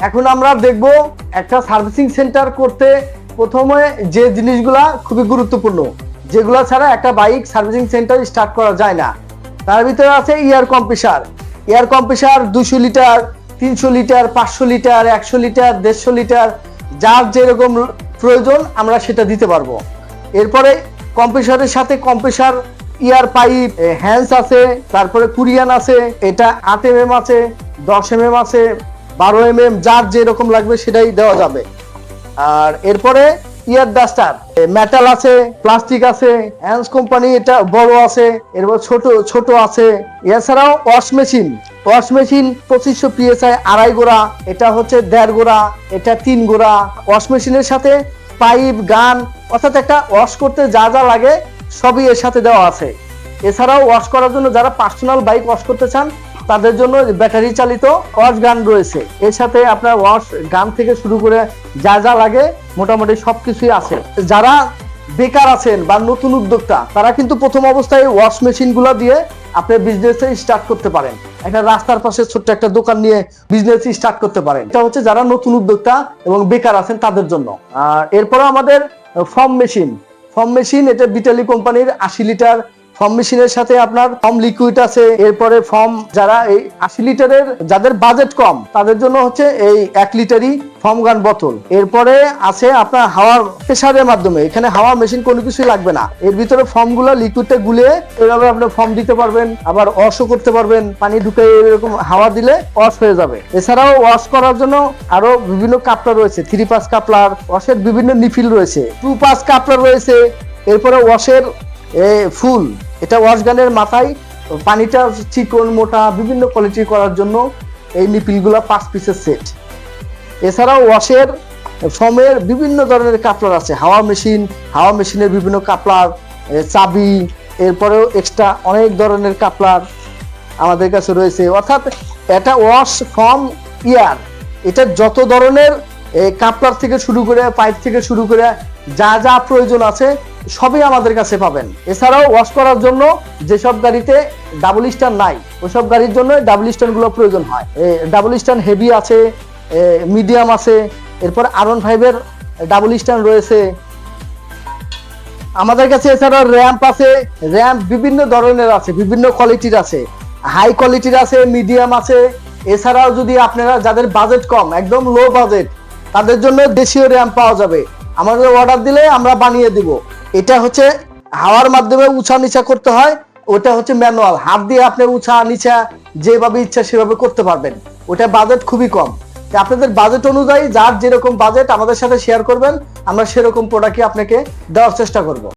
এখন আমরা দেখব একটা সার্ভিসিং সেন্টার করতে প্রথমে যে জিনিসগুলা খুবই গুরুত্বপূর্ণ, যেগুলো ছাড়া একটা বাইক সার্ভিসিং সেন্টার স্টার্ট করা যায় না। তার ভিতরে আছে air compressor. Air compressor 200 litre, 300 litre, 500 litre, 100 litre, 150 litre, যার যেরকম প্রয়োজন আমরা সেটা দিতে পারবো। এরপরে কম্প্রেসারের সাথে কম্প্রেসার ইয়ার পাইপ, হ্যান্ডস আছে, তারপরে কুরিয়ান আছে, এটা 8 mm আছে, 10 mm আছে, 12 mm, যার যেরকম লাগবে সেটাই দেওয়া যাবে। আর এরপরে ইয়ার ডাস্টার, মেটাল আছে, প্লাস্টিক আছে, হ্যান্ডস কোম্পানি এটা বড় আছে, এরপর ছোট আছে। এছাড়াও ওয়াশ মেশিন 2500 PSI 2.5 গোড়া, এটা হচ্ছে 1.5 গোড়া, এটা 3 গোড়া। ওয়াশ মেশিনের সাথে পাইপ, গান, অর্থাৎ একটা ওয়াশ করতে যা যা লাগে সবই এর সাথে দেওয়া আছে। এছাড়াও ওয়াশ করার জন্য যারা পার্সোনাল বাইক ওয়াশ করতে চান তাদের জন্য ব্যাটারি চালিত ওয়াশ গান রয়েছে। এর সাথে আপনার ওয়াশ গান থেকে শুরু করে যা যা লাগে মোটামুটি সবকিছুই আছে। যারা বেকার আছেন বা নতুন উদ্যোক্তা তারা কিন্তু প্রথম অবস্থায় ওয়াশ মেশিনগুলো দিয়ে আপনার বিজনেস স্টার্ট করতে পারেন। একটা রাস্তার পাশে ছোট্ট একটা দোকান নিয়ে বিজনেস স্টার্ট করতে পারেন। এটা হচ্ছে যারা নতুন উদ্যোক্তা এবং বেকার আছেন তাদের জন্য। আর এরপরে আমাদের ফর্ম মেশিন, এটা বিটালি কোম্পানির 80 লিটার ফর্ম মেশিনের সাথে আপনার ফর্ম লিকুইড আছে। এরপরে ফর্ম যারা এই 80 লিটারের যাদের বাজেট কম তাদের জন্য হচ্ছে এই 1 লিটারই ফর্ম গান বোতল। এরপরে আছে আপনার হাওয়ার প্রেসারের মাধ্যমে, এখানে হাওয়া মেশিন কোনো কিছুই লাগবে না, এর ভিতরে ফর্মগুলো লিকুইডটা গুলিয়ে এভাবে আপনি ফর্ম দিতে পারবেন, আবার ওয়াশও করতে পারবেন। পানি ঢুকে এরকম হাওয়া দিলে ওয়াশ হয়ে যাবে। এছাড়াও ওয়াশ করার জন্য আরো বিভিন্ন কাপড় রয়েছে, 3-5 কাপলার, ওয়াশের বিভিন্ন নিফিল রয়েছে, 2-5 কাপড় রয়েছে। এরপরে ওয়াশের ফুল, এটা ওয়াশ গানের মাথায় পানিটা চিকন মোটা বিভিন্ন কোয়ালিটি করার জন্য এই নিপিলগুলো 5 পিসের সেট। এছাড়াও ওয়াশের ফর্মের বিভিন্ন ধরনের কাপলার আছে, হাওয়া মেশিনের বিভিন্ন কাপলার, চাবি, এরপরেও এক্সট্রা অনেক ধরনের কাপলার আমাদের কাছে রয়েছে। অর্থাৎ এটা ওয়াশ ফর্ম ইয়ার, এটা যত ধরনের কাপলার থেকে শুরু করে পাইপ থেকে শুরু করে যা যা প্রয়োজন আছে সবই আমাদের কাছে পাবেন। এছাড়াও ওয়াশ করার জন্য যেসব গাড়িতে ডাবল স্ট্যান্ড নাই ওইসব গাড়ির জন্য ডাবল স্ট্যান্ড গুলো প্রয়োজন হয়। ডাবল স্ট্যান্ড হেভি আছে, মিডিয়াম আছে, এরপর R15 এর ডাবল স্ট্যান্ড রয়েছে আমাদের কাছে। এছাড়াও র্যাম্প আছে, র্যাম্প বিভিন্ন ধরনের আছে, বিভিন্ন কোয়ালিটির আছে, হাই কোয়ালিটির আছে, মিডিয়াম আছে। এছাড়াও যদি আপনারা যাদের বাজেট কম, একদম লো বাজেট, তাদের জন্য দেশীয় র্যাম্প পাওয়া যাবে। আমাদের অর্ডার দিলে আমরা বানিয়ে দিব। এটা হচ্ছে হাওয়ার মাধ্যমে উঁচা নিচা করতে হয়, ওটা হচ্ছে ম্যানুয়াল, হাত দিয়ে আপনি উঁচা নিচা যেভাবে ইচ্ছা সেভাবে করতে পারবেন। ওটা বাজেট খুবই কম। আপনাদের বাজেট অনুযায়ী যার যেরকম বাজেট আমাদের সাথে শেয়ার করবেন, আমরা সেরকম প্রোডাক্টই আপনাকে দেওয়ার চেষ্টা করব।